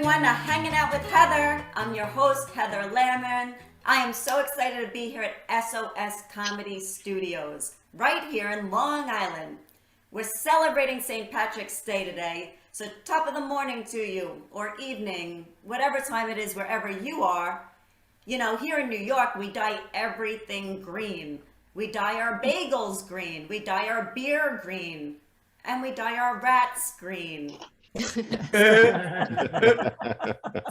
everyone to Hanging Out with Heather. I'm your host, Heather Lamman. I am so excited to be here at SOS Comedy Studios, right here in Long Island. We're celebrating St. Patrick's Day today, so top of the morning to you, or evening, whatever time it is, wherever you are. You know, here in New York, we dye everything green. We dye our bagels green, we dye our beer green, and we dye our rats green.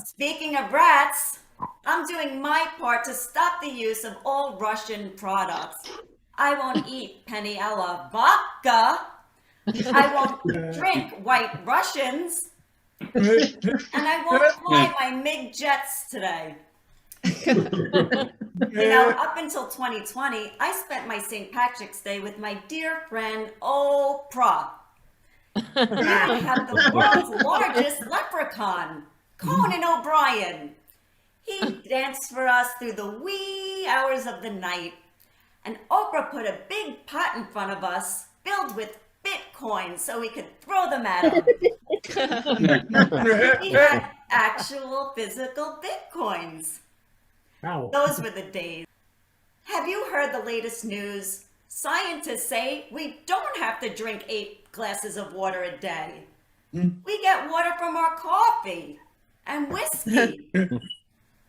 Speaking of rats, I'm doing my part to stop the use of all Russian products. I won't eat Peniella vodka. I won't drink White Russians. And I won't fly my MiG jets today. You know, up until 2020, I spent my St. Patrick's Day with my dear friend Oprah. I have the world's largest leprechaun, Conan O'Brien. He danced for us through the wee hours of the night. And Oprah put a big pot in front of us filled with Bitcoins so we could throw them at him. He had actual physical Bitcoins. Wow. Those were the days. Have you heard the latest news? Scientists say we don't have to drink 8 glasses of water a day. We get water from our coffee and whiskey.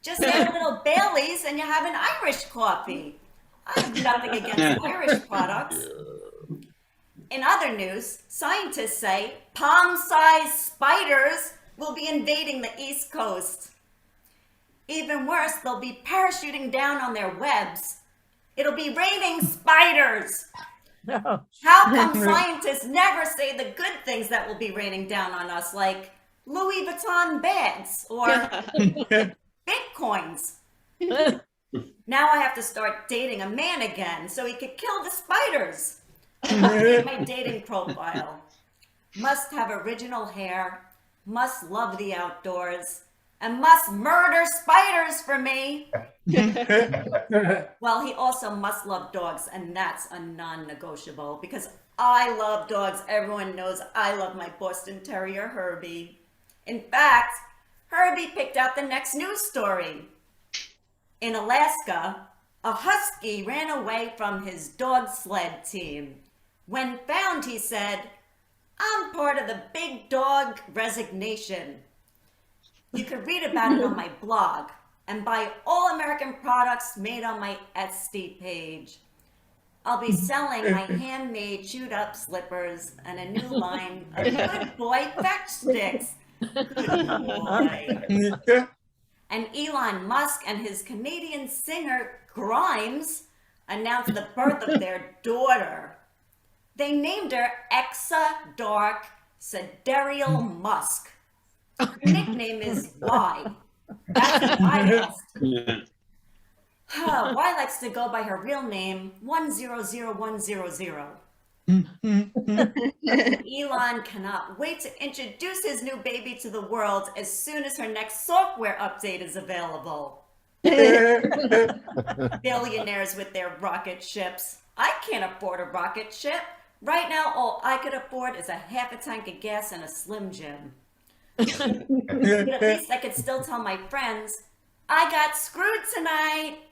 Just add a little Baileys and you have an Irish coffee. I have nothing against Irish products. In other news, scientists say palm-sized spiders will be invading the East Coast. Even worse, they'll be parachuting down on their webs. It'll be raining spiders. No. How come scientists never say the good things that will be raining down on us, like Louis Vuitton bags or Bitcoins? Now I have to start dating a man again so he could kill the spiders. My dating profile: must have original hair, must love the outdoors, and must murder spiders for me. Well, he also must love dogs, and that's a non-negotiable because I love dogs. Everyone knows I love my Boston Terrier, Herbie. In fact, Herbie picked out the next news story. In Alaska, a husky ran away from his dog sled team. When found, he said, "I'm part of the big dog resignation." You can read about it on my blog and buy all American products made on my Etsy page. I'll be selling my handmade chewed up slippers and a new line of Good Boy fetch sticks. Good boy. And Elon Musk and his Canadian singer Grimes announced the birth of their daughter. They named her Exa Dark Sidereal Musk. Her nickname is Y. That's what I asked. Y likes to go by her real name, 100100. Elon cannot wait to introduce his new baby to the world as soon as her next software update is available. Billionaires with their rocket ships. I can't afford a rocket ship. Right now, all I could afford is a half a tank of gas and a Slim Jim. But at least I could still tell my friends, I got screwed tonight.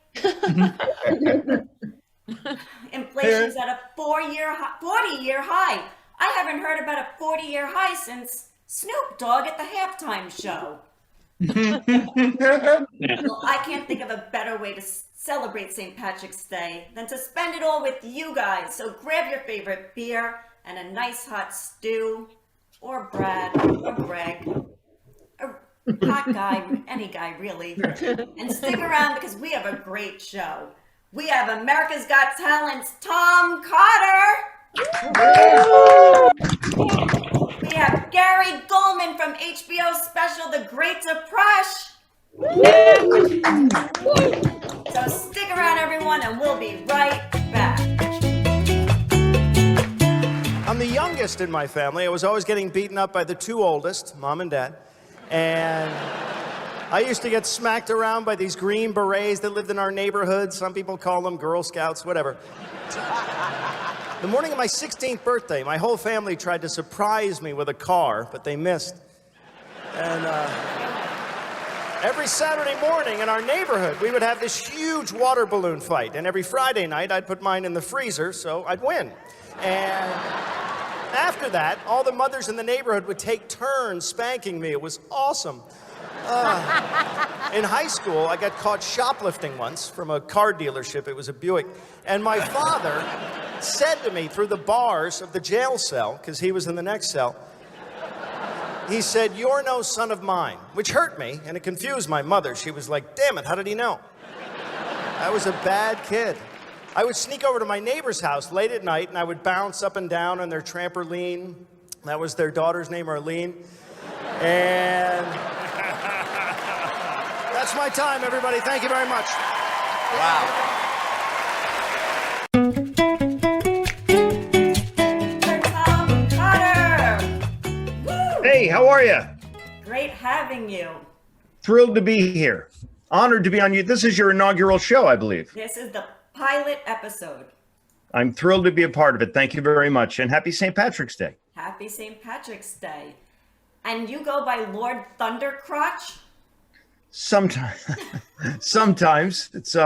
Inflation's at a 40-year high. I haven't heard about a 40-year high since Snoop Dogg at the halftime show. Well, I can't think of a better way to celebrate St. Patrick's Day than to spend it all with you guys. So grab your favorite beer and a nice hot stew, or Brad, or Greg, a hot guy, any guy really, and stick around because we have a great show. We have America's Got Talent's Tom Cotter. We have Gary Gulman from HBO special The Great Depression. So stick around, everyone, and we'll be right back. I'm the youngest in my family. I was always getting beaten up by the 2 oldest, Mom and Dad. And I used to get smacked around by these green berets that lived in our neighborhood. Some people call them Girl Scouts, whatever. The morning of my 16th birthday, my whole family tried to surprise me with a car, but they missed. And Every Saturday morning in our neighborhood, we would have this huge water balloon fight. And every Friday night, I'd put mine in the freezer so I'd win. And after that, all the mothers in the neighborhood would take turns spanking me. It was awesome. In high school, I got caught shoplifting once from a car dealership. It was a Buick. And my father said to me through the bars of the jail cell, because he was in the next cell, he said, "You're no son of mine," which hurt me, and it confused my mother. She was like, "Damn it, how did he know?" I was a bad kid. I would sneak over to my neighbor's house late at night, and I would bounce up and down on their trampoline. That was their daughter's name, Arlene. And that's my time, everybody. Thank you very much. Wow. Tom Cotter! Woo! Hey, how are you? Great having you. Thrilled to be here. Honored to be on you. This is your inaugural show, I believe. This is the pilot episode. I'm thrilled to be a part of it. Thank you very much. And happy St. Patrick's Day. Happy St. Patrick's Day. And you go by Lord Thundercrotch? Sometimes, sometimes it's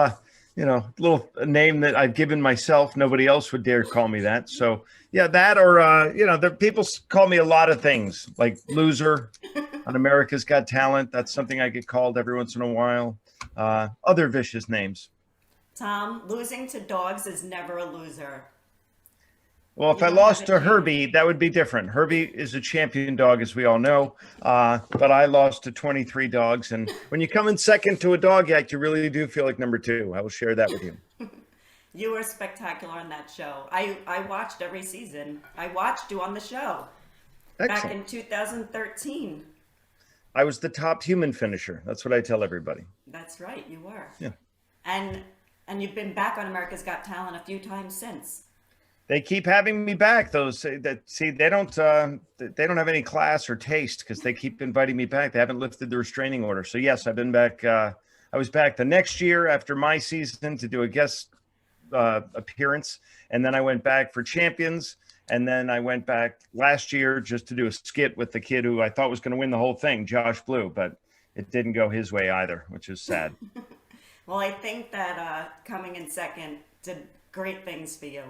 little name that I've given myself. Nobody else would dare call me that. So yeah, that or people call me a lot of things like loser on America's Got Talent. That's something I get called every once in a while. Other vicious names. Tom, losing to dogs is never a loser. Well, if I lost to Herbie, that would be different. Herbie is a champion dog, as we all know, but I lost to 23 dogs. And when you come in second to a dog act, you really do feel like number two. I will share that with you. You were spectacular on that show. I watched every season. I watched you on the show back in 2013. I was the top human finisher. That's what I tell everybody. That's right, you were. Yeah. And you've been back on America's Got Talent a few times since. They keep having me back. They don't have any class or taste because they keep inviting me back. They haven't lifted the restraining order. So yes, I've been back. I was back the next year after my season to do a guest appearance, and then I went back for Champions, and then I went back last year just to do a skit with the kid who I thought was going to win the whole thing, Josh Blue, but it didn't go his way either, which is sad. Well, I think that coming in second did great things for you.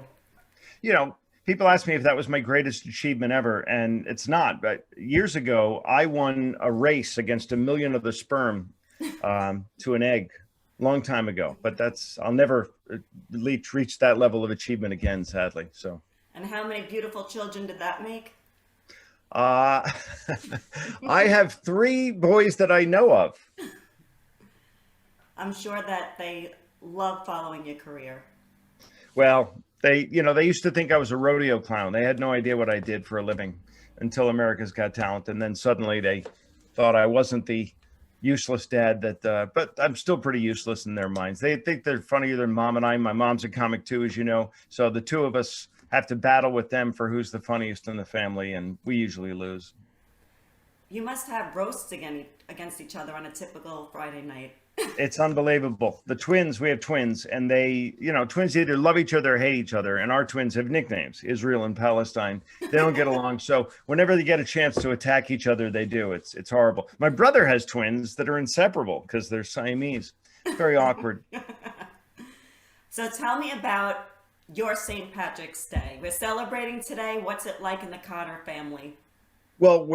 People ask me if that was my greatest achievement ever, and it's not. But years ago, I won a race against 1 million of the sperm to an egg, long time ago. But I'll never reach that level of achievement again, sadly. So. And how many beautiful children did that make? I have 3 boys that I know of. I'm sure that they love following your career. Well, they used to think I was a rodeo clown. They had no idea what I did for a living until America's Got Talent. And then suddenly they thought I wasn't the useless dad but I'm still pretty useless in their minds. They think they're funnier than Mom and I. My mom's a comic too, as you know. So the two of us have to battle with them for who's the funniest in the family. And we usually lose. You must have roasts against each other on a typical Friday night. It's unbelievable. We have twins, and twins either love each other or hate each other. And our twins have nicknames, Israel and Palestine. They don't get along. So whenever they get a chance to attack each other, they do. It's horrible. My brother has twins that are inseparable because they're Siamese. It's very awkward. So tell me about your St. Patrick's Day. We're celebrating today. What's it like in the Cotter family? Well,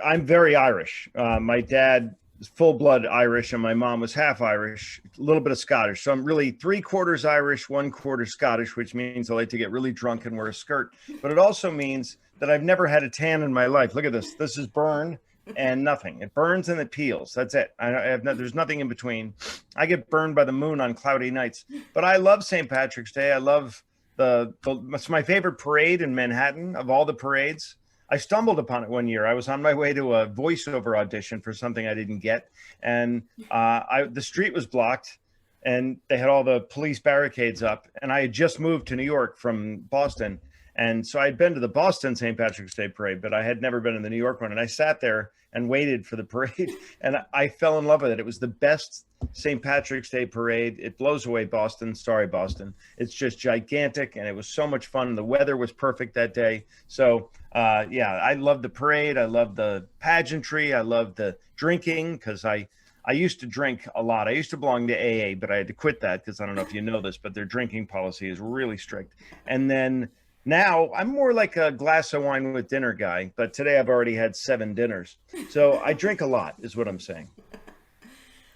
I'm very Irish. My dad is full-blood Irish, and my mom was half Irish, a little bit of Scottish. So I'm really 3/4 Irish, 1/4 Scottish, which means I like to get really drunk and wear a skirt. But it also means that I've never had a tan in my life. Look at this. This is burn and nothing. It burns and it peels. That's it. There's nothing in between. I get burned by the moon on cloudy nights. But I love St. Patrick's Day. I love it's my favorite parade in Manhattan of all the parades. I stumbled upon it one year. I was on my way to a voiceover audition for something I didn't get. And the street was blocked and they had all the police barricades up. And I had just moved to New York from Boston. And so I'd been to the Boston St. Patrick's Day parade, but I had never been in the New York one. And I sat there and waited for the parade. And I fell in love with it. It was the best St. Patrick's Day parade. It blows away Boston. Sorry, Boston. It's just gigantic. And it was so much fun. The weather was perfect that day. So, I love the parade. I love the pageantry. I love the drinking because I I used to drink a lot. I used to belong to AA, but I had to quit that because I don't know if you know this, but their drinking policy is really strict. And then now I'm more like a glass of wine with dinner guy, but today I've already had 7 dinners. So I drink a lot, is what I'm saying.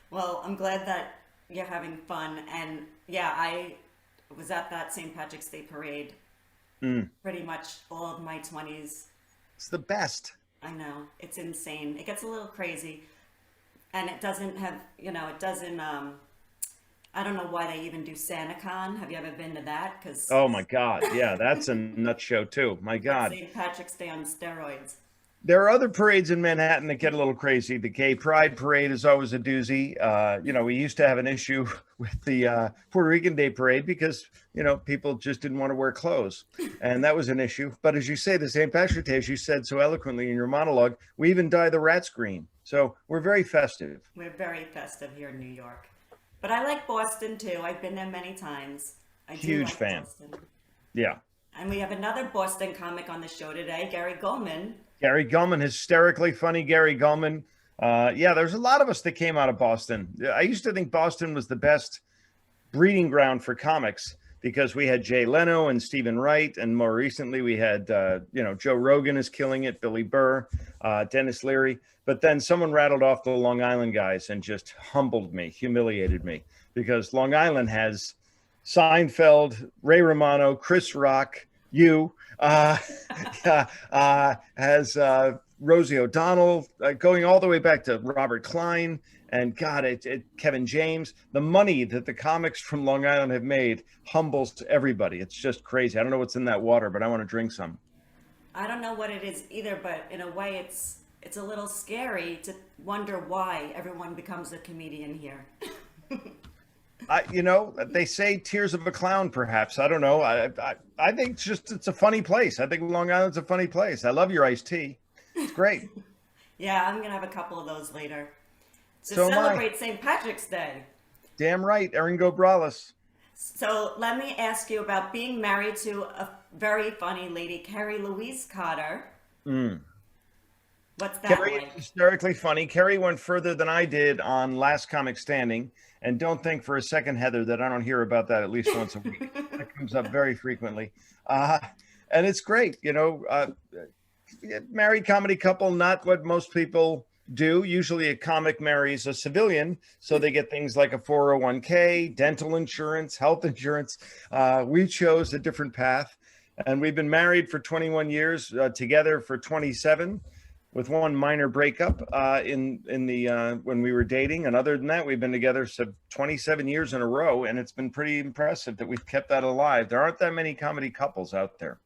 Well, I'm glad that you're having fun. And yeah, I was at that St. Patrick's Day parade pretty much all of my 20s. It's the best. I know, it's insane. It gets a little crazy. And it doesn't have, it doesn't, I don't know why they even do SantaCon. Have you ever been to that? Because Oh my God. Yeah, that's a nut show too. My God. St. Patrick's Day on steroids. There are other parades in Manhattan that get a little crazy. The Gay Pride Parade is always a doozy. We used to have an issue with the Puerto Rican Day Parade because, people just didn't want to wear clothes. And that was an issue. But as you say, the St. Patrick's Day, as you said so eloquently in your monologue, we even dye the rats green. So we're very festive. We're very festive here in New York. But I like Boston too. I've been there many times. I do Huge like fan. Boston. Yeah. And we have another Boston comic on the show today, Gary Gulman. Gary Gulman, hysterically funny Gary Gulman. There's a lot of us that came out of Boston. I used to think Boston was the best breeding ground for comics because we had Jay Leno and Stephen Wright. And more recently, we had, Joe Rogan is killing it, Billy Burr, Dennis Leary. But then someone rattled off the Long Island guys and just humbled me, humiliated me, because Long Island has Seinfeld, Ray Romano, Chris Rock, you, has Rosie O'Donnell, going all the way back to Robert Klein, and God, Kevin James. The money that the comics from Long Island have made humbles everybody. It's just crazy. I don't know what's in that water, but I want to drink some. I don't know what it is either, but in a way it's a little scary to wonder why everyone becomes a comedian here. They say tears of a clown, perhaps. I don't know. I think it's a funny place. I think Long Island's a funny place. I love your iced tea. It's great. Yeah, I'm going to have a couple of those later. To So am I. celebrate St. Patrick's Day. Damn right, Eringo Braless. So let me ask you about being married to a very funny lady, Carrie Louise Cotter. What's that Carrie like? is hysterically funny. Carrie went further than I did on Last Comic Standing. And don't think for a second, Heather, that I don't hear about that at least once a week. That comes up very frequently. And it's great. Married comedy couple, not what most people do. Usually a comic marries a civilian, so they get things like a 401k, dental insurance, health insurance. We chose a different path. And we've been married for 21 years, together for 27. With one minor breakup in the when we were dating, and other than that, we've been together 27 years in a row, and it's been pretty impressive that we've kept that alive. There aren't that many comedy couples out there.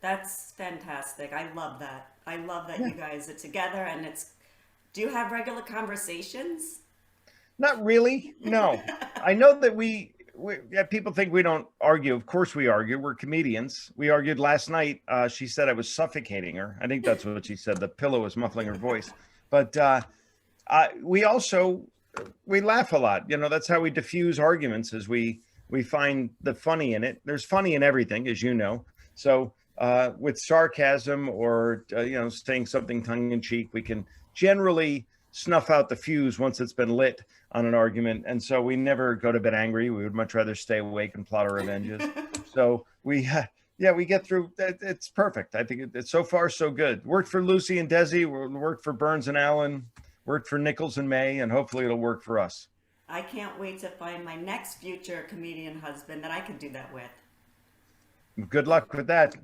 That's fantastic. I love that. I love that you guys are together, and do you have regular conversations? Not really. No, I know that people think we don't argue. Of course we argue. We're comedians. We argued last night. She said I was suffocating her. I think that's what she said. The pillow was muffling her voice. But we laugh a lot. That's how we diffuse arguments, is we find the funny in it. There's funny in everything, as you know. So with sarcasm or, saying something tongue in cheek, we can generally snuff out the fuse once it's been lit on an argument. And so we never go to bed angry. We would much rather stay awake and plot our revenges. So we get through. It's perfect. I think it's so far so good. Worked for Lucy and Desi, worked for Burns and Allen, worked for Nichols and May, and hopefully it'll work for us. I can't wait to find my next future comedian husband that I could do that with. Good luck with that.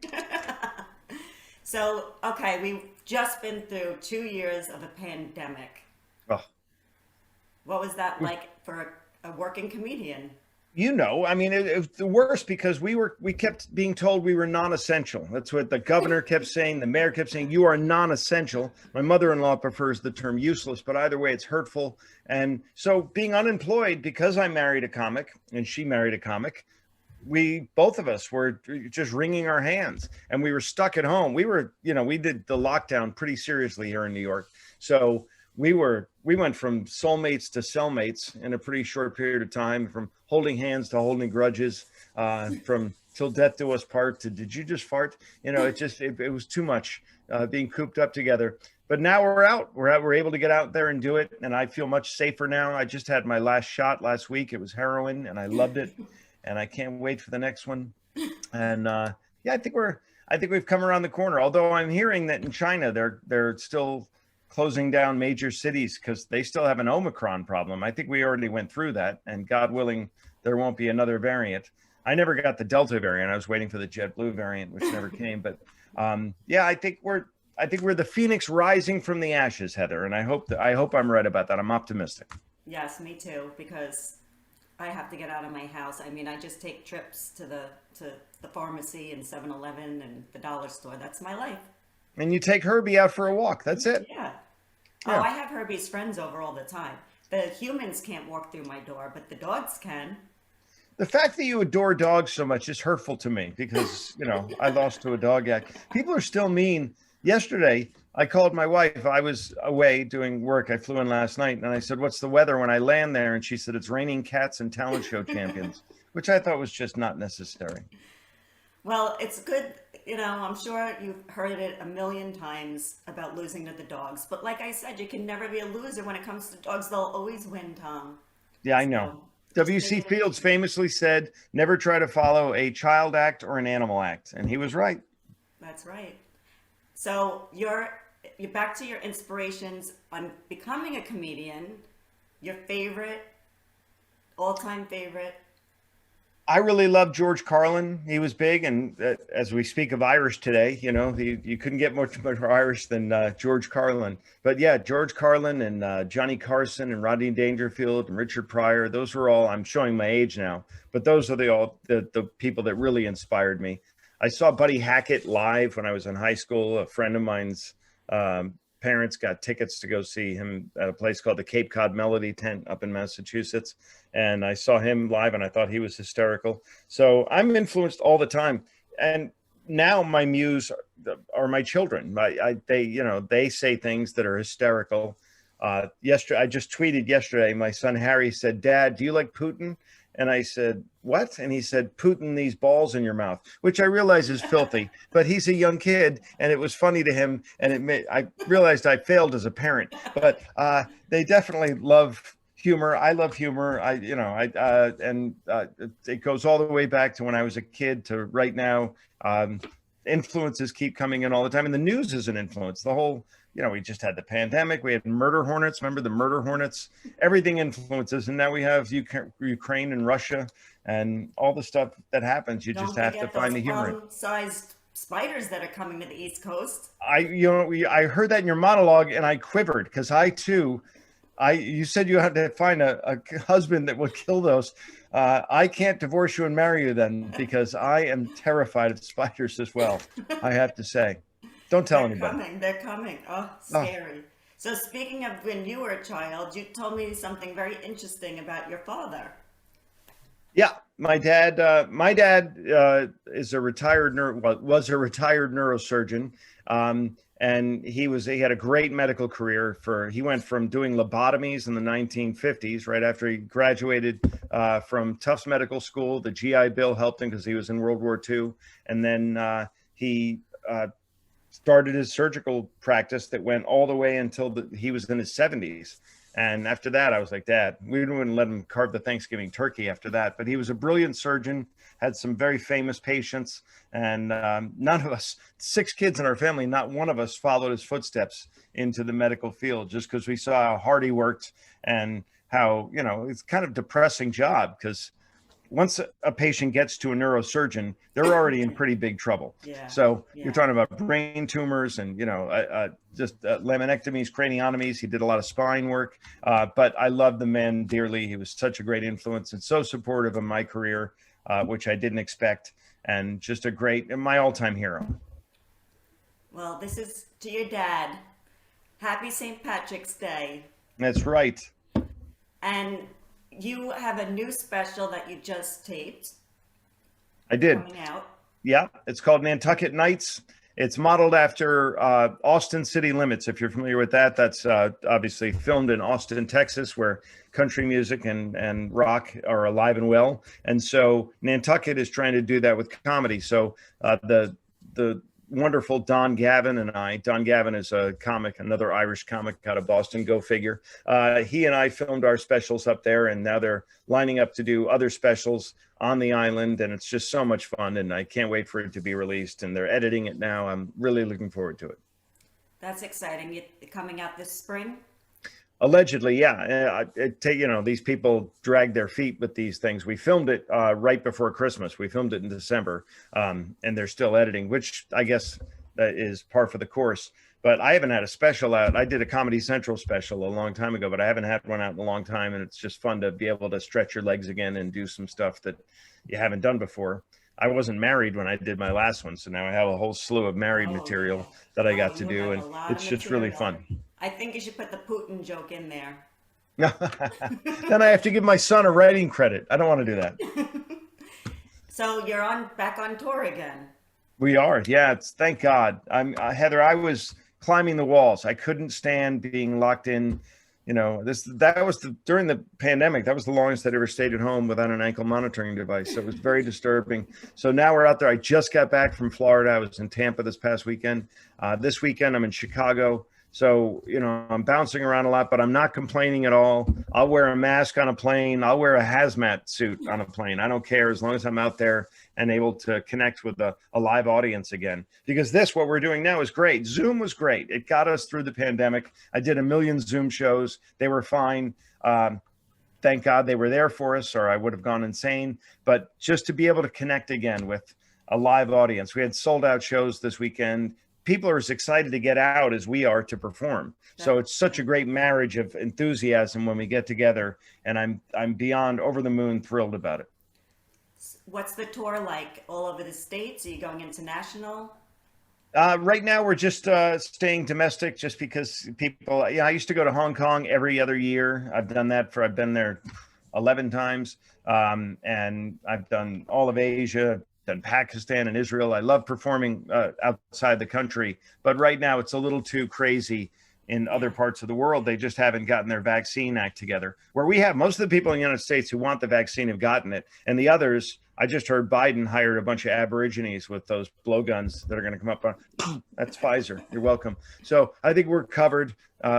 So, okay, we've just been through 2 years of a pandemic. Oh. What was that like for a working comedian? I mean, it was the worst because we kept being told we were non-essential. That's what the governor kept saying. The mayor kept saying, you are non-essential. My mother-in-law prefers the term useless, but either way, it's hurtful. And so being unemployed, because I married a comic and she married a comic, both of us were just wringing our hands, and we were stuck at home. We did the lockdown pretty seriously here in New York. So we went from soulmates to cellmates in a pretty short period of time, from holding hands to holding grudges, from till death do us part to did you just fart? You know, it was too much being cooped up together. But now we're out. We're able to get out there and do it, and I feel much safer now. I just had my last shot last week. It was heroin, and I loved it, and I can't wait for the next one. And yeah, I think we've come around the corner. Although I'm hearing that in China they're still closing down major cities because they still have an Omicron problem. I think we already went through that, and God willing, there won't be another variant. I never got the Delta variant. I was waiting for the JetBlue variant, which never came. But yeah, I think we're the phoenix rising from the ashes, Heather. And I hope I'm right about that. I'm optimistic. Yes, me too, because I have to get out of my house. I mean, I just take trips to the pharmacy and 7-Eleven and the dollar store. That's my life. And you take Herbie out for a walk. That's it. Yeah. Yeah. Oh, I have Herbie's friends over all the time. The humans can't walk through my door, but the dogs can. The fact that you adore dogs so much is hurtful to me because, you know, I lost to a dog act. People are still mean. Yesterday, I called my wife. I was away doing work. I flew in last night, and I said, "What's the weather when I land there?" And she said, "It's raining cats and talent show champions," which I thought was just not necessary. Well, it's good. You know, I'm sure you've heard it a million times about losing to the dogs. But like I said, you can never be a loser when it comes to dogs. They'll always win, Tom. Yeah, I know. W.C. Fields famously said, "Never try to follow a child act or an animal act." And he was right. That's right. So you're back to your inspirations on becoming a comedian. Your favorite, all-time favorite. I really love George Carlin. He was big, and as we speak of Irish today, you know, you couldn't get much more Irish than George Carlin. But yeah, George Carlin and Johnny Carson and Rodney Dangerfield and Richard Pryor. Those were all. I'm showing my age now, but those are the people that really inspired me. I saw Buddy Hackett live when I was in high school. A friend of mine's parents got tickets to go see him at a place called the Cape Cod Melody Tent up in Massachusetts. And I saw him live and I thought he was hysterical. So I'm influenced all the time. And now my muse are my children. They say things that are hysterical. Yesterday, I just tweeted yesterday, my son Harry said, "Dad, do you like Putin?" And I said, "What?" And he said, "Putin these balls in your mouth," which I realize is filthy, but he's a young kid and it was funny to him. And I realized I failed as a parent, but they definitely love humor. I love humor. It goes all the way back to when I was a kid to right now. Influences keep coming in all the time. And the news is an influence. The whole, we just had the pandemic. We had murder hornets. Remember the murder hornets? Everything influences. And now we have Ukraine and Russia and all the stuff that happens. You just have to find the humor. Sized spiders that are coming to the East Coast. I heard that in your monologue and I quivered because you said you had to find a husband that would kill those. I can't divorce you and marry you then because I am terrified of spiders as well. I have to say. Don't tell anybody. They're coming. Oh, scary. Oh. So speaking of when you were a child, you told me something very interesting about your father. Yeah, my dad is a retired was a retired neurosurgeon. And he had a great medical career. He went from doing lobotomies in the 1950s, right after he graduated from Tufts Medical School. The GI Bill helped him because he was in World War II. And then he started his surgical practice that went all the way until he was in his 70s. And after that, I was like, "Dad, we wouldn't let him carve the Thanksgiving turkey after that." But he was a brilliant surgeon, had some very famous patients. And none of us, 6 kids in our family, not one of us followed his footsteps into the medical field just because we saw how hard he worked and how, it's kind of a depressing job because once a patient gets to a neurosurgeon, they're already in pretty big trouble. Yeah. So you're talking about brain tumors and, just laminectomies, craniotomies. He did a lot of spine work, but I love the man dearly. He was such a great influence and so supportive of my career, which I didn't expect, and just my all-time hero. Well, this is to your dad. Happy St. Patrick's Day. That's right. And you have a new special that you just taped. I did. Coming out. Yeah, it's called Nantucket Nights. It's modeled after Austin City Limits. If you're familiar with that, that's obviously filmed in Austin, Texas, where country music and rock are alive and well. And so Nantucket is trying to do that with comedy. So the wonderful Don Gavin and I. Don Gavin is a comic, another Irish comic out of Boston, go figure. He and I filmed our specials up there, and now they're lining up to do other specials on the island, and it's just so much fun, and I can't wait for it to be released, and they're editing it now. I'm really looking forward to it. That's exciting. It coming out this spring? Allegedly, yeah. These people drag their feet with these things. We filmed it right before Christmas. We filmed it in December, and they're still editing, which I guess is par for the course. But I haven't had a special out. I did a Comedy Central special a long time ago, but I haven't had one out in a long time, and it's just fun to be able to stretch your legs again and do some stuff that you haven't done before. I wasn't married when I did my last one, so now I have a whole slew of married material that I got to do, and it's just really fun. I think you should put the Putin joke in there. Then I have to give my son a writing credit. I don't want to do that. So you're back on tour again. We are, yeah. Thank God. Heather. I was climbing the walls. I couldn't stand being locked in. During the pandemic, that was the longest I'd ever stayed at home without an ankle monitoring device. So it was very disturbing. So now we're out there. I just got back from Florida. I was in Tampa this past weekend. This weekend I'm in Chicago. So, I'm bouncing around a lot, but I'm not complaining at all. I'll wear a mask on a plane. I'll wear a hazmat suit on a plane. I don't care, as long as I'm out there and able to connect with a live audience again. Because what we're doing now is great. Zoom was great. It got us through the pandemic. I did 1 million Zoom shows. They were fine. Thank God they were there for us, or I would have gone insane. But just to be able to connect again with a live audience. We had sold out shows this weekend. People are as excited to get out as we are to perform. So it's such a great marriage of enthusiasm when we get together, and I'm beyond over the moon thrilled about it. What's the tour like? All over the States? Are you going international? Right now we're just staying domestic, just because people, I used to go to Hong Kong every other year. I've been there 11 times. And I've done all of Asia, done Pakistan and Israel. I love performing outside the country, but right now it's a little too crazy in other parts of the world. They just haven't gotten their vaccine act together. Where we have most of the people in the United States who want the vaccine have gotten it. And the others, I just heard Biden hired a bunch of Aborigines with those blowguns that are going to come up on. That's Pfizer. You're welcome. So I think we're covered.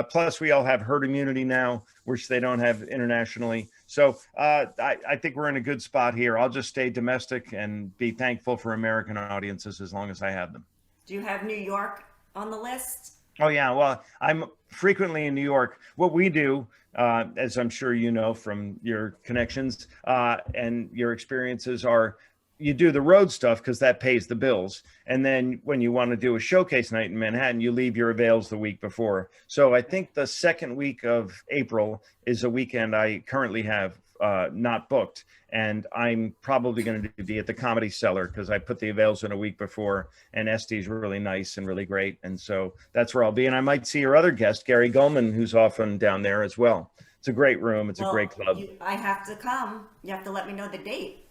Plus, we all have herd immunity now, which they don't have internationally. So I think we're in a good spot here. I'll just stay domestic and be thankful for American audiences as long as I have them. Do you have New York on the list? Oh, yeah. Well, I'm frequently in New York. What we do, as I'm sure you know from your connections and your experiences, are you do the road stuff because that pays the bills. And then when you want to do a showcase night in Manhattan, you leave your avails the week before. So I think the second week of April is a weekend I currently have not booked. And I'm probably going to be at the Comedy Cellar because I put the avails in a week before, and Estee's really nice and really great. And so that's where I'll be. And I might see your other guest, Gary Gulman, who's often down there as well. It's a great room. It's a great club. I have to come. You have to let me know the date.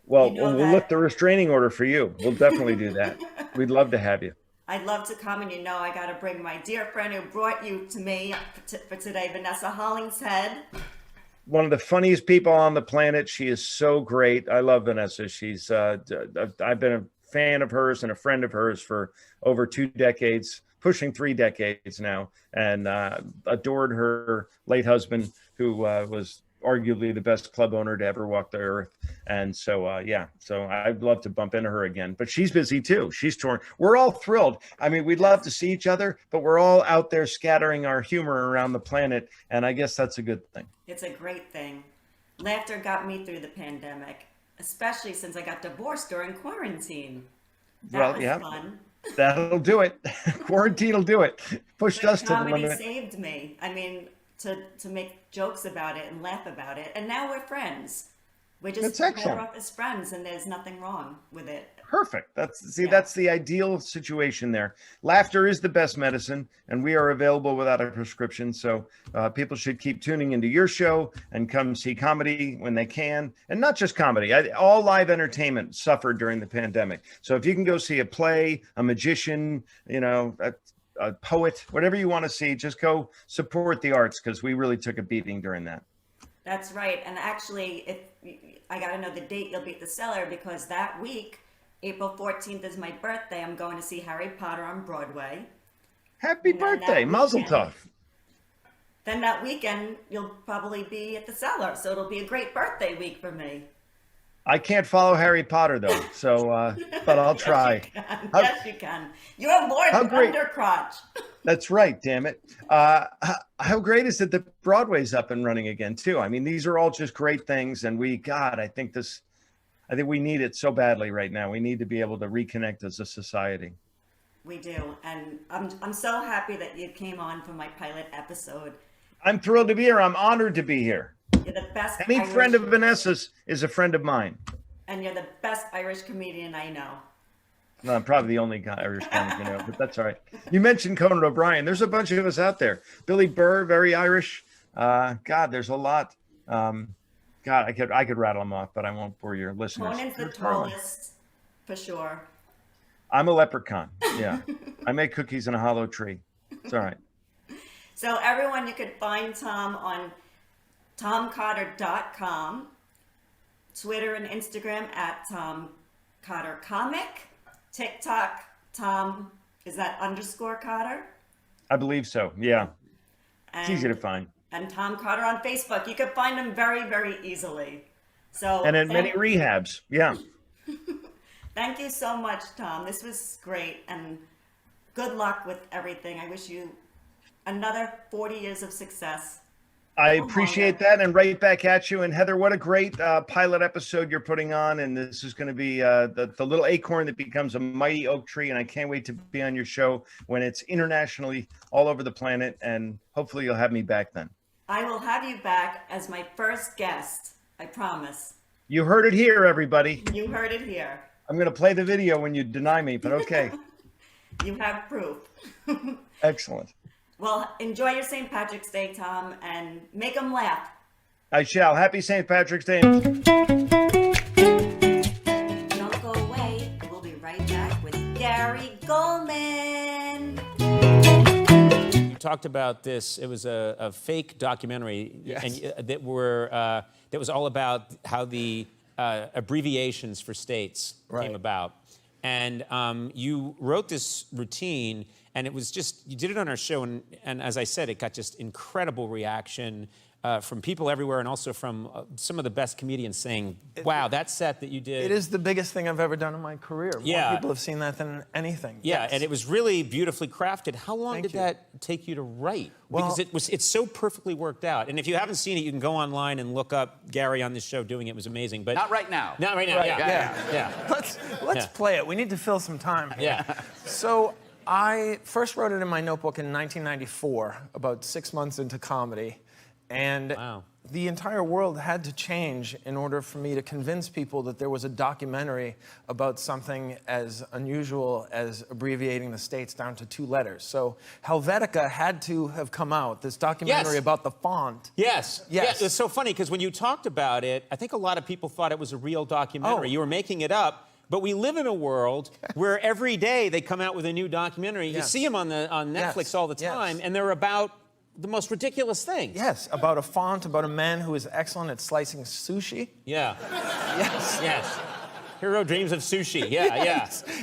Well, we'll lift the restraining order for you. We'll definitely do that. We'd love to have you. I'd love to come, and I got to bring my dear friend who brought you to me for today, Vanessa Hollingshead. One of the funniest people on the planet. She is so great. I love Vanessa. She's I've been a fan of hers and a friend of hers for over 2 decades, pushing 3 decades now, and adored her late husband, who was arguably the best club owner to ever walk the earth. And so, so I'd love to bump into her again, but she's busy too. She's torn. We're all thrilled. I mean, we'd love to see each other, but we're all out there scattering our humor around the planet. And I guess that's a good thing. It's a great thing. Laughter got me through the pandemic, especially since I got divorced during quarantine. That was fun. That'll do it. Quarantine will do it. Pushed us to the limit. Comedy saved me. I mean, to make jokes about it and laugh about it. And now we're friends. We're just better off as friends, and there's nothing wrong with it. Perfect. That's the ideal situation there. Laughter is the best medicine, and we are available without a prescription. So people should keep tuning into your show and come see comedy when they can, and not just comedy. All live entertainment suffered during the pandemic. So if you can go see a play, a magician, a poet, whatever you want to see, just go support the arts, because we really took a beating during that. That's right. And actually, if I got to know the date you'll be at the Cellar, because that week, April 14th is my birthday. I'm going to see Harry Potter on Broadway. Happy And then birthday, that Mazel weekend- tov. Then that weekend, you'll probably be at the Cellar. So it'll be a great birthday week for me. I can't follow Harry Potter though, so but I'll try. Yes, you can. You're Lord how great- Thundercrotch. That's right, damn it. How great is it that Broadway's up and running again too? I mean, these are all just great things, and I think we need it so badly right now. We need to be able to reconnect as a society. We do, and I'm so happy that you came on for my pilot episode. I'm thrilled to be here. I'm honored to be here. You're the best. Any friend of Vanessa's is a friend of mine. And you're the best Irish comedian I know. No, I'm probably the only Irish comic you know, but that's all right. You mentioned Conan O'Brien. There's a bunch of us out there. Billy Burr, very Irish. God, there's a lot. God, I could rattle them off, but I won't bore your listeners. Conan's the tallest, for sure. I'm a leprechaun. Yeah. I make cookies in a hollow tree. It's all right. So everyone, you can find Tom on tomcotter.com, Twitter and Instagram at Tom Cotter Comic, TikTok, Tom, is that _Cotter? I believe so. Yeah. It's And, easy to find. and Tom Cotter on Facebook. You can find him very, very easily. So And at many rehabs. Yeah. thank you so much, Tom. This was great, and good luck with everything. I wish you another 40 years of success. I appreciate that, and right back at you. And Heather, what a great pilot episode you're putting on. And this is going to be the little acorn that becomes a mighty oak tree. And I can't wait to be on your show when it's internationally all over the planet. And hopefully you'll have me back then. I will have you back as my first guest. I promise. You heard it here, everybody. You heard it here. I'm going to play the video when you deny me, but okay. You have proof. Excellent. Well, enjoy your St. Patrick's Day, Tom, and make them laugh. I shall. Happy St. Patrick's Day. Don't go away. We'll be right back with Gary Gulman. You talked about this. It was a fake documentary, and that was all about how the abbreviations for states came about. And you wrote this routine, and it was just, you did it on our show, and as I said, it got just incredible reaction from people everywhere, and also from some of the best comedians saying, wow, that set that you did. It is the biggest thing I've ever done in my career. Yeah. More people have seen that than anything. Yeah, Yes. and it was really beautifully crafted. How long Thank did you. that take you to write? Well- Because it's so perfectly worked out. And if you haven't seen it, you can go online and look up Gary on this show doing it. It was amazing. But Not right now. Not right now. Right, Yeah. yeah. Let's Yeah. play it. We need to fill some time here. Yeah. So I first wrote it in my notebook in 1994, about 6 months into comedy. And Wow. the entire world had to change in order for me to convince people that there was a documentary about something as unusual as abbreviating the states down to 2 letters. So Helvetica had to have come out, this documentary Yes. about the font. Yes. Yes. Yeah, it's so funny because when you talked about it, I think a lot of people thought it was a real documentary. Oh. You were making it up. But we live in a world where every day they come out with a new documentary. You Yes. see them on Netflix Yes. all the Yes. time, and they're about the most ridiculous things. Yes, about a font, about a man who is excellent at slicing sushi. Yeah. Yes. Yes. Hero dreams of sushi. Yeah, Yes, yeah.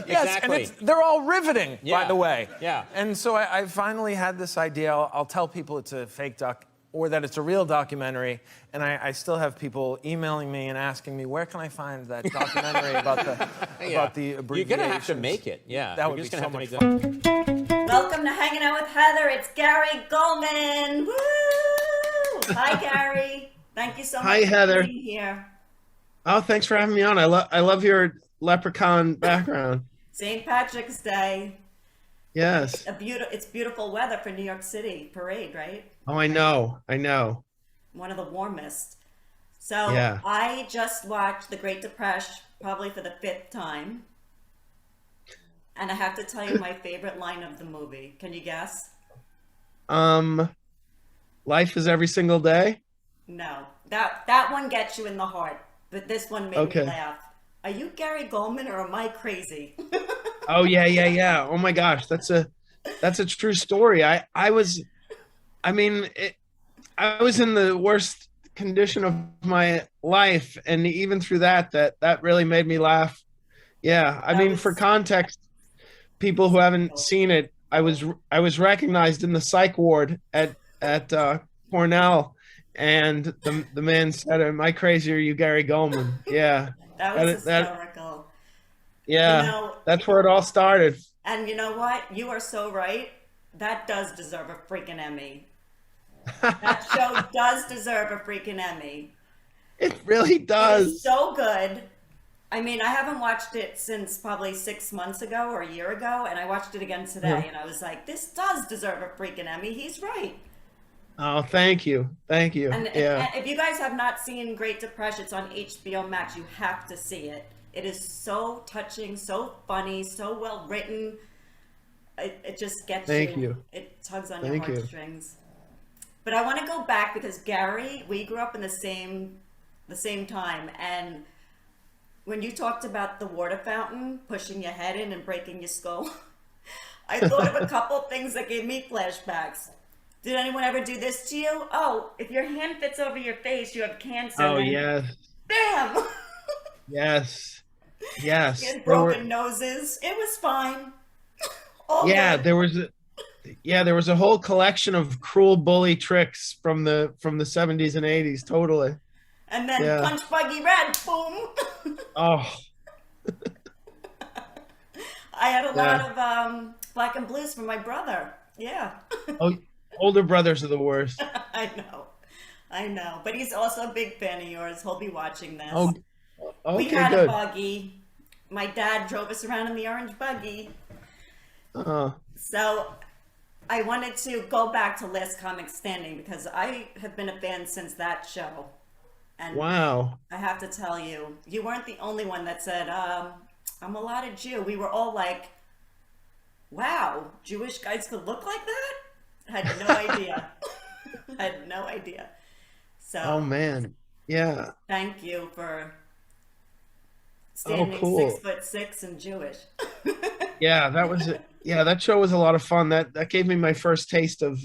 yes, Exactly. and they're all riveting, by Yeah, the way. yeah. And so I finally had this idea. I'll tell people it's a fake doc or that it's a real documentary, and I still have people emailing me and asking me, where can I find that documentary about the You're abbreviations? gonna have to make it. Yeah. That You're would just be gonna so have much to make that. Welcome to Hanging Out with Heather. It's Gary Gulman. Woo! Hi, Gary. Thank you so much Hi, Heather. for being here. Oh, thanks for having me on. I love your leprechaun background. St. Patrick's Day. Yes. It's beautiful weather for New York City parade, right? Oh, I know. One of the warmest. So Yeah. I just watched The Great Depression probably for the 5th time. And I have to tell you my favorite line of the movie. Can you guess? Um, life is every single day. No. That one gets you in the heart, but this one made me Okay. laugh. Are you Gary Gulman or am I crazy? Oh yeah, yeah, yeah. Oh my gosh, that's a true story. I mean, I was in the worst condition of my life, and even through that really made me laugh. Yeah, I That mean, for was context, people who haven't seen it, I was recognized in the psych ward at Cornell, and the man said, "Am I crazy? Or are you Gary Goldman?" Yeah, that was that hysterical. You yeah, know, that's where it all started. and you know what? You are so right. That does deserve a freaking Emmy. That show does deserve a freaking Emmy. It really It is does. so good. I mean, I haven't watched it since probably 6 months ago or a year ago, and I watched it again Yeah. today, and I was like, this does deserve a freaking Emmy. He's right. Oh, thank you, thank you. And Yeah, if you guys have not seen Great Depression, it's on HBO Max. You have to see it. It is so touching, so funny, so well written. It just gets thank you. It tugs on your Thank you. heartstrings. But I want to go back because Gary, we grew up in the same time, and when you talked about the water fountain pushing your head in and breaking your skull, I thought of a couple things that gave me flashbacks. Did anyone ever do this to you? Oh, if your hand fits over your face, you have cancer. Oh and then yes, bam! yes, You yes. had There were, broken noses. It was fine. All yeah, good. there was a whole collection of cruel bully tricks from the 70s and 80s. Totally. And then Yeah. punch buggy red, boom. Oh, I had a lot yeah. of black and blues from my brother. Yeah. Oh, older brothers are the worst. I know. I know. But he's also a big fan of yours. He'll be watching this. Oh, We okay, had a good. buggy. My dad drove us around in the orange buggy. Uh, So I wanted to go back to Last Comic Standing because I have been a fan since that show. And wow. I have to tell you, you weren't the only one that said, I'm a lot of Jew. We were all like, wow, Jewish guys could look like that? Had no idea. Had no idea. So Oh man. Yeah. thank you for Oh, standing cool. 6'6" and Jewish. Yeah, that was it. Yeah, that show was a lot of fun. That gave me my first taste of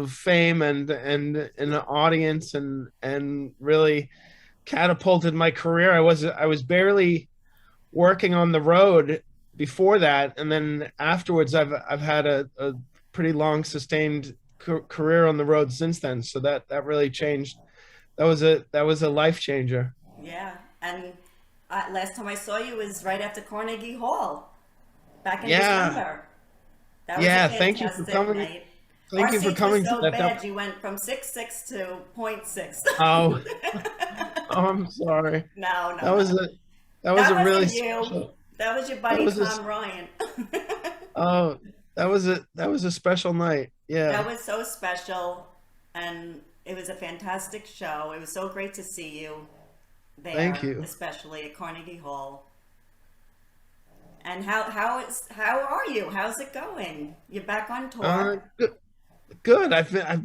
fame and an audience and really catapulted my career. I was barely working on the road before that, and then afterwards I've had a pretty long sustained career on the road since then. So that really changed. That was a life changer. Yeah, and last time I saw you was right after Carnegie Hall, back in Yeah, December. That was yeah. a Thank you for fantastic coming. night. Thank Our you for seats were coming to so that. bad, you went from 6'6" to .6. Oh, oh, I'm sorry. No, no, That was no. a that was That a really wasn't you. special. That was your That buddy was a Tom Ryan. oh that was a special night. That Yeah. was so special, and it was a fantastic show. It was so great to see you there, Thank you. especially at Carnegie Hall. And how are you? How's it going? You're back on tour. Good. Good. I've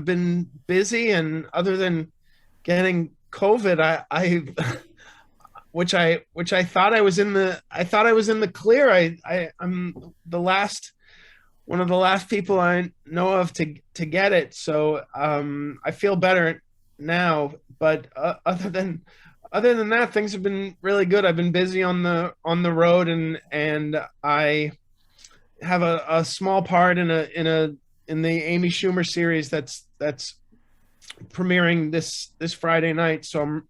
been busy, and other than getting COVID, I which I thought I was in the clear. I'm the last one of the last people I know of to get it. So I feel better now. But other than that, things have been really good. I've been busy on the road, and I have a small part in the Amy Schumer series that's premiering this Friday night. So I'm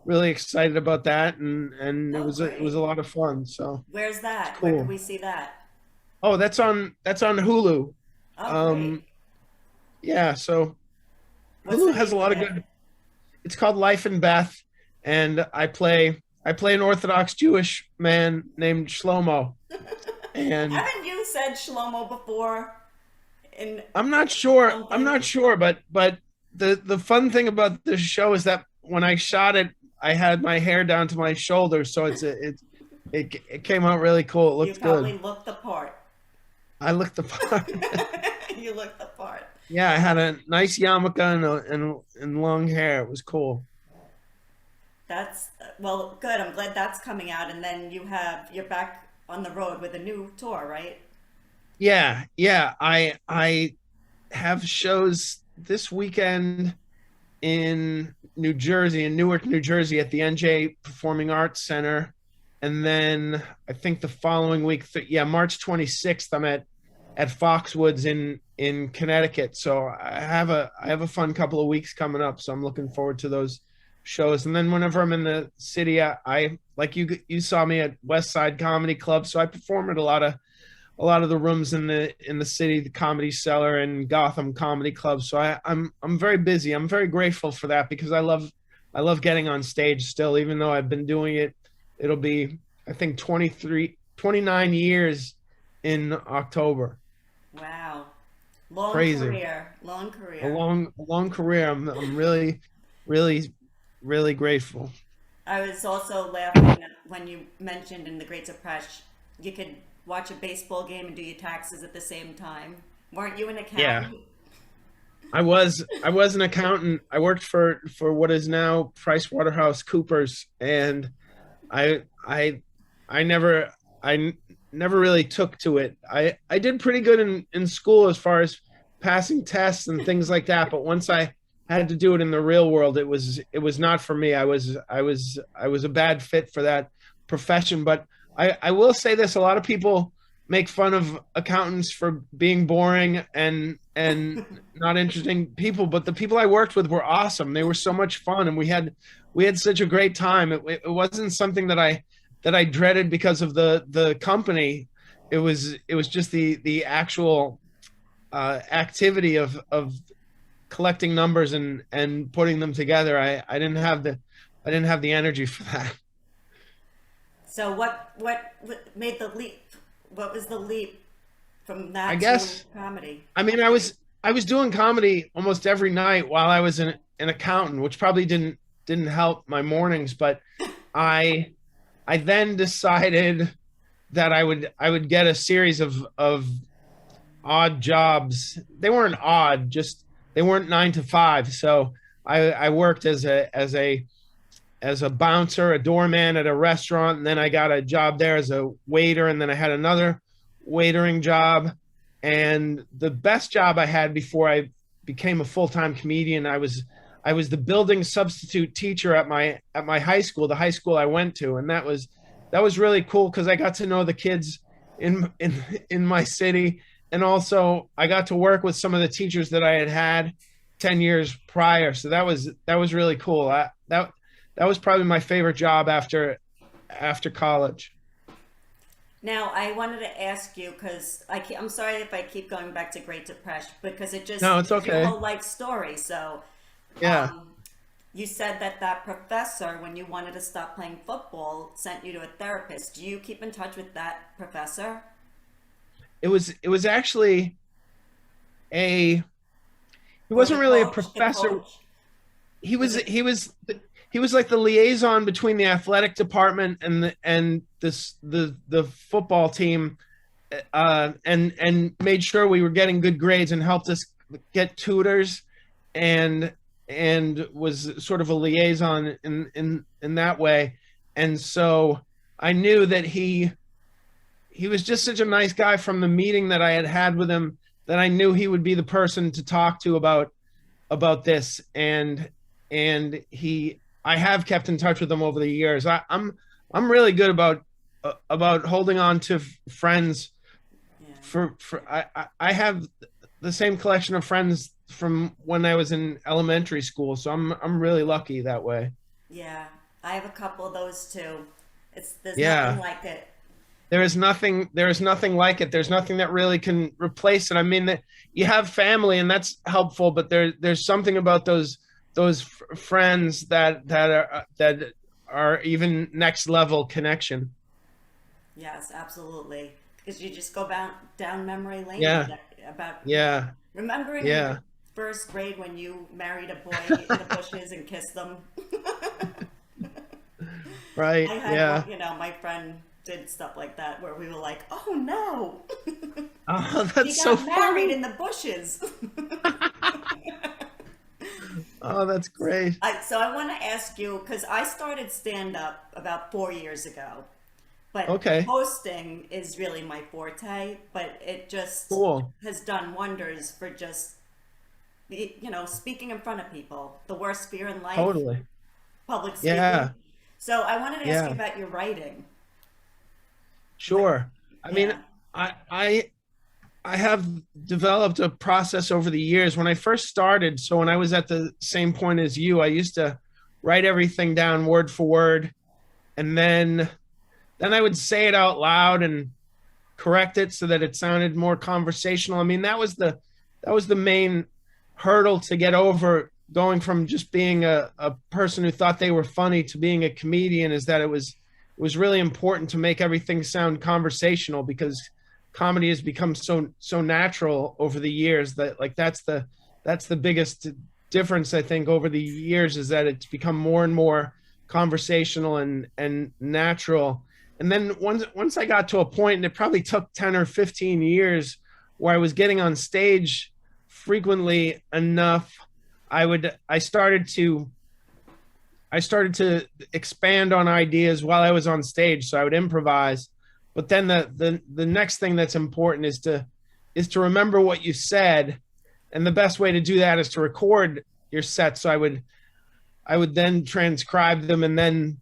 really excited about that, and it Oh, was a great. lot of fun. So Where's it's that? Where can cool. we see that? Oh, that's on Hulu. Oh, Um, great. yeah, so What's the Hulu has a name lot of of it? good. It's called Life and Beth, and I play an Orthodox Jewish man named Shlomo, and Haven't you said Shlomo before? In I'm not sure. I'm something? not sure, but the fun thing about this show is that when I shot it, I had my hair down to my shoulders, so It came out really cool. It You looked probably good. looked the part. I looked the part. You looked the part. Yeah, I had a nice yarmulke and long hair. It was cool. That's well, good. I'm glad that's coming out, and then you're back on the road with a new tour, right? Yeah, yeah. I have shows this weekend in New Jersey, in Newark, New Jersey, at the NJ Performing Arts Center, and then I think the following week, yeah, March 26th, I'm at Foxwoods in Connecticut. So I have a fun couple of weeks coming up. So I'm looking forward to those shows. And then whenever I'm in the city, I like you saw me at West Side Comedy Club, so I perform at a lot of the rooms in the city, the Comedy Cellar and Gotham Comedy Club. So I'm very busy. I'm very grateful for that because I love getting on stage still, even though I've been doing it. It'll be, I think, 29 years in October. Wow, long Crazy. career, long A career. long career. I'm really, really, really grateful. I was also laughing when you mentioned in the Great Depression you could watch a baseball game and do your taxes at the same time. Weren't you an accountant? I was an accountant. I worked for what is now PricewaterhouseCoopers, and I I I never never really took to it. I did pretty good in school as far as passing tests and things like that, but once I had to do it in the real world, it was not for me. I was a bad fit for that profession. But I will say this: a lot of people make fun of accountants for being boring and not interesting people, but the people I worked with were awesome. They were so much fun, and we had such a great time. It wasn't something that I dreaded because of the company. It was just the actual activity of collecting numbers and putting them together. I didn't have the energy for that. So what made the leap? What was the leap from I that to guess comedy? I mean I was doing comedy almost every night while I was an accountant, which probably didn't help my mornings, but I I then decided that I would get a series of odd jobs. They weren't odd, just they weren't 9 to 5. So I worked as a bouncer, a doorman at a restaurant, and then I got a job there as a waiter, and then I had another waitering job. And the best job I had before I became a full-time comedian, I was the building substitute teacher at my high school, the high school I went to, and that was really cool because I got to know the kids in my city, and also I got to work with some of the teachers that I had 10 years prior. So that was really cool. That was probably my favorite job after college. Now, I wanted to ask you because I'm sorry if I keep going back to Great Depression because it just No, it's is your okay. whole life story. So, Yeah. you said that professor, when you wanted to stop playing football, sent you to a therapist. Do you keep in touch with that professor? It was actually a he Or wasn't really a the professor. coach? He Was was it, he was like the liaison between the athletic department and the football team, and made sure we were getting good grades and helped us get tutors, and was sort of a liaison in that way. And so I knew that he was just such a nice guy from the meeting that I had with him, that I knew he would be the person to talk to about this. And I have kept in touch with him over the years. I'm really good about holding on to friends. yeah. I have the same collection of friends from when I was in elementary school, so I'm really lucky that way. Yeah, I have a couple of those too. There's nothing Yeah. like it. There is nothing like it. There's nothing that really can replace it. I mean, that you have family and that's helpful, but there's something about those friends that are even next level connection. Yes, absolutely. Because you just go down memory lane Yeah. about Yeah. remembering in Yeah. first grade when you married a boy in the bushes and kissed them. Right. I had Yeah. one, my friend did stuff like that where we were like, "Oh no, Oh, he that's so got married funny. in the bushes." Oh, that's great. So I want to ask you because I started stand up about 4 years ago, but Okay. hosting is really my forte. But it just Cool. has done wonders for just speaking in front of people. The worst fear in life, Totally. public speaking. Yeah. So I wanted to ask you Yeah. about your writing. What? Sure. I mean, Yeah. I I I have developed a process over the years. When I first started, so when I was at the same point as you, I used to write everything down word for word, and then I would say it out loud and correct it so that it sounded more conversational. I mean, that was the main hurdle to get over, going from just being a person who thought they were funny to being a comedian, is that it was really important to make everything sound conversational, because comedy has become so natural over the years that, like, that's the biggest difference, I think, over the years, is that it's become more and more conversational and natural. And then once I got to a point, and it probably took 10 or 15 years, where I was getting on stage frequently enough, I started to expand on ideas while I was on stage. So I would improvise. But then the next thing that's important is to remember what you said. And the best way to do that is to record your set. So I would then transcribe them, and then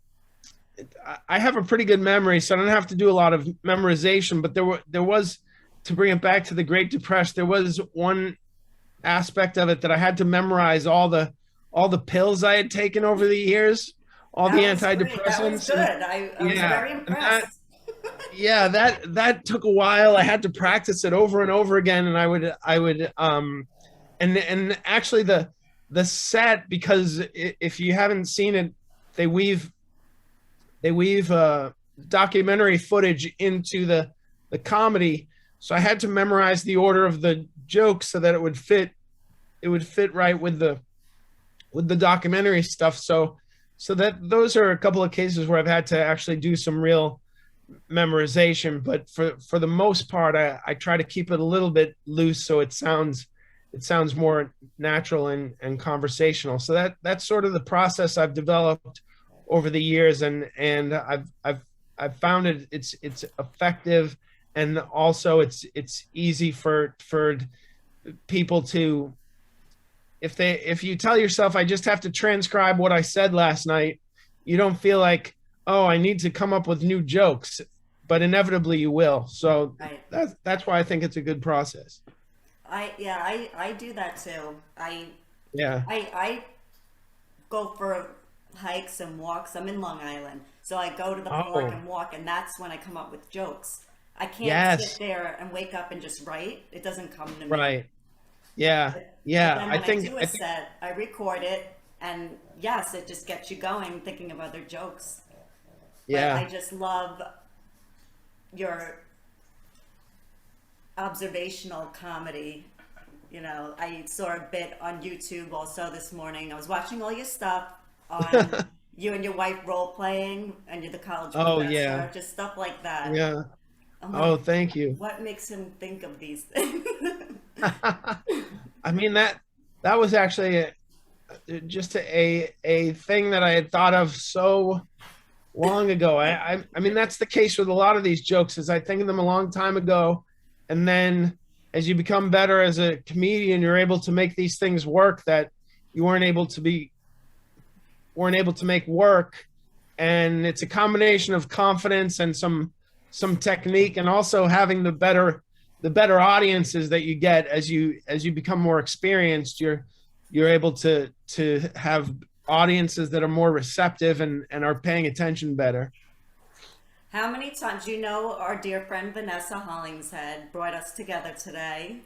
I have a pretty good memory, so I don't have to do a lot of memorization. But there was, to bring it back to the Great Depression, there was one aspect of it that I had to memorize all the pills I had taken over the years, all the That was great. That was antidepressants, good. and I was yeah, very and that impressed. yeah, that took a while. I had to practice it over and over again, and and actually the set, because if you haven't seen it, they weave documentary footage into the comedy. So I had to memorize the order of the jokes so that it would fit right with the documentary stuff. So that those are a couple of cases where I've had to actually do some real memorization. But for the most part, I try to keep it a little bit loose, so it sounds more natural and conversational. So that's sort of the process I've developed over the years, and I've found it's effective, and also it's easy for people to, if you tell yourself, I just have to transcribe what I said last night, you don't feel like, oh, I need to come up with new jokes, but inevitably you will. So Right. that's why I think it's a good process. I do that too. Yeah. I go for hikes and walks. I'm in Long Island, so I go to the park Oh, and walk, and that's when I come up with jokes. I can't sit yes. there and wake up and just write. It doesn't come to me. Right. Yeah. But Yeah. then I when I think do I a think set, I record it, and yes, it just gets you going, thinking of other jokes. But I yeah. just love your observational comedy. I saw a bit on YouTube also this morning. I was watching all your stuff on you and your wife role playing, and you're the college Oh, yeah. professor, just stuff like that. Yeah. I'm like, Oh, thank you. what makes him think of these things? I mean, that was actually just a thing that I had thought of so long ago. I mean, that's the case with a lot of these jokes, is I think of them a long time ago, and then as you become better as a comedian, you're able to make these things work that you weren't able to make work. And it's a combination of confidence and some technique, and also having the better audiences that you get as you become more experienced. You're able to have audiences that are more receptive and are paying attention better. How many times, our dear friend Vanessa Hollingshead brought us together today.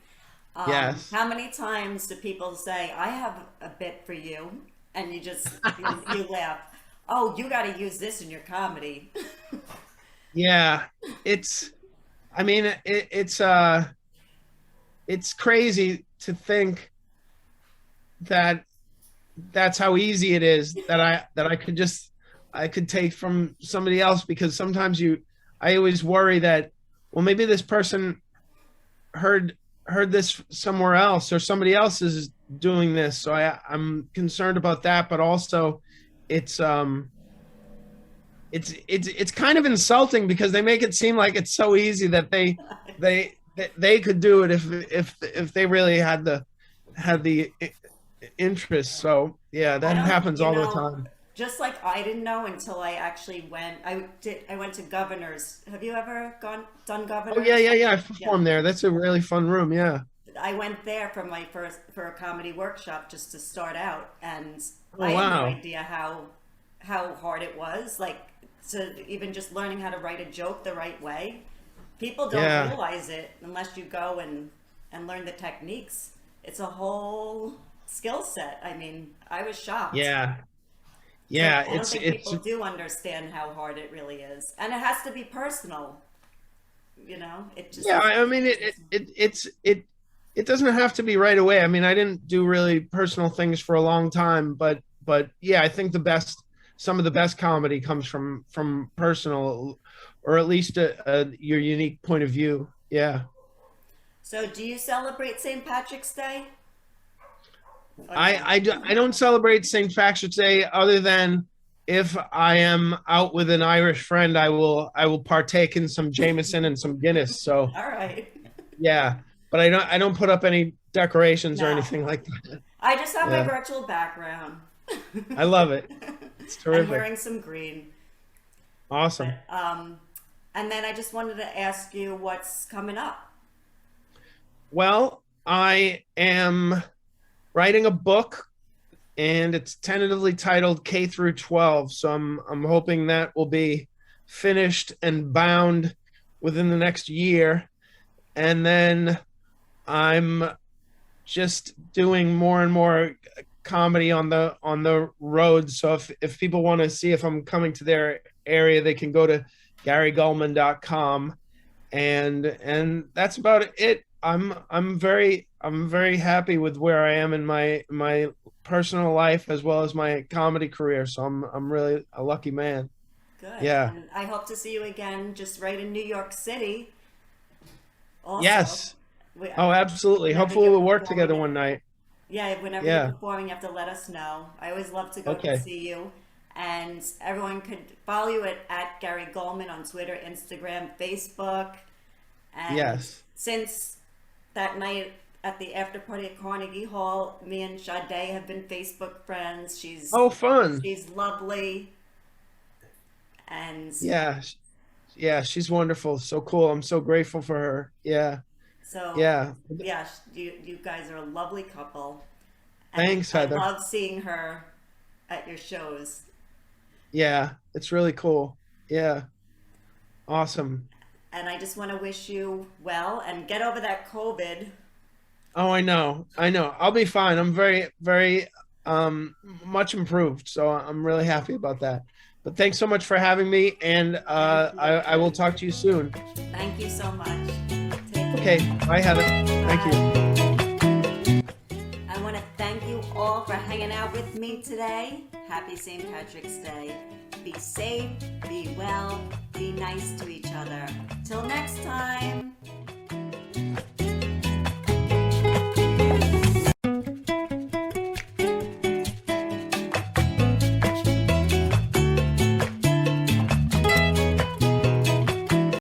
Yes. How many times do people say, I have a bit for you? And you laugh. Oh, you got to use this in your comedy. Yeah. I mean, it's crazy to think that that's how easy it is, that I could take from somebody else, because sometimes I always worry that, well, maybe this person heard this somewhere else, or somebody else is doing this. So I'm concerned about that, but also it's it's kind of insulting because they make it seem like it's so easy that they could do it if they really had the interest. So yeah, I that don't, happens you all the know, time. just like I didn't know until I actually went. I went to Governor's. Have you ever done Governor's? Oh yeah. I performed there. That's a really fun room. Yeah. I went there for for a comedy workshop just to start out, and Oh, I had no wow. idea how hard it was. Like, to even just learning how to write a joke the right way. People don't Yeah. realize it unless you go and learn the techniques. It's a whole skill set. I mean, I was shocked. Yeah. So Yeah. I don't It's think people do understand how hard it really is, and it has to be personal. You know, it just yeah. I mean, it doesn't have to be right away. I mean, I didn't do really personal things for a long time, but yeah, I think some of the best comedy comes from personal, or at least your unique point of view. Yeah. So, do you celebrate St. Patrick's Day? Or no? I don't celebrate St. Patrick's Day other than if I am out with an Irish friend, I will partake in some Jameson and some Guinness. So All right. yeah, but I don't put up any decorations or No. anything like that. I just have my Yeah. virtual background. I love it. It's I'm terrific. wearing some green. Awesome. And then I just wanted to ask you what's coming up. Well, I am writing a book, and it's tentatively titled K through 12. So I'm hoping that will be finished and bound within the next year. And then I'm just doing more and more comedy on the road. So if people want to see if I'm coming to their area, they can go to GaryGulman.com, and that's about it. I'm very happy with where I am in my personal life as well as my comedy career. So I'm really a lucky man. Good. Yeah. And I hope to see you again just right in New York City. Also, Yes. we- Oh, absolutely. whenever Hopefully you're we'll work performing together it- one night. Yeah, whenever Yeah. you're performing, you have to let us know. I always love to go Okay. to see you. And everyone could follow you at Gary Gulman on Twitter, Instagram, Facebook. And Yes. since that night at the after party at Carnegie Hall, me and Sade have been Facebook friends. Oh, fun. She's lovely. And Yeah. Yeah, she's wonderful. So cool. I'm so grateful for her. Yeah. so Yeah. yeah, you guys are a lovely couple. And Thanks, I Heather. love seeing her at your shows. Yeah, it's really cool. Yeah. Awesome. And I just want to wish you well and get over that COVID. Oh, I know. I'll be fine. I'm very much improved. So I'm really happy about that. But thanks so much for having me, and I will talk to you soon. Thank you so much. Take care. Okay. Bye, Heather. Thank you. I want to thank you all for hanging out with me today. Happy St. Patrick's Day. Be safe, be well, be nice to each other. Till next time.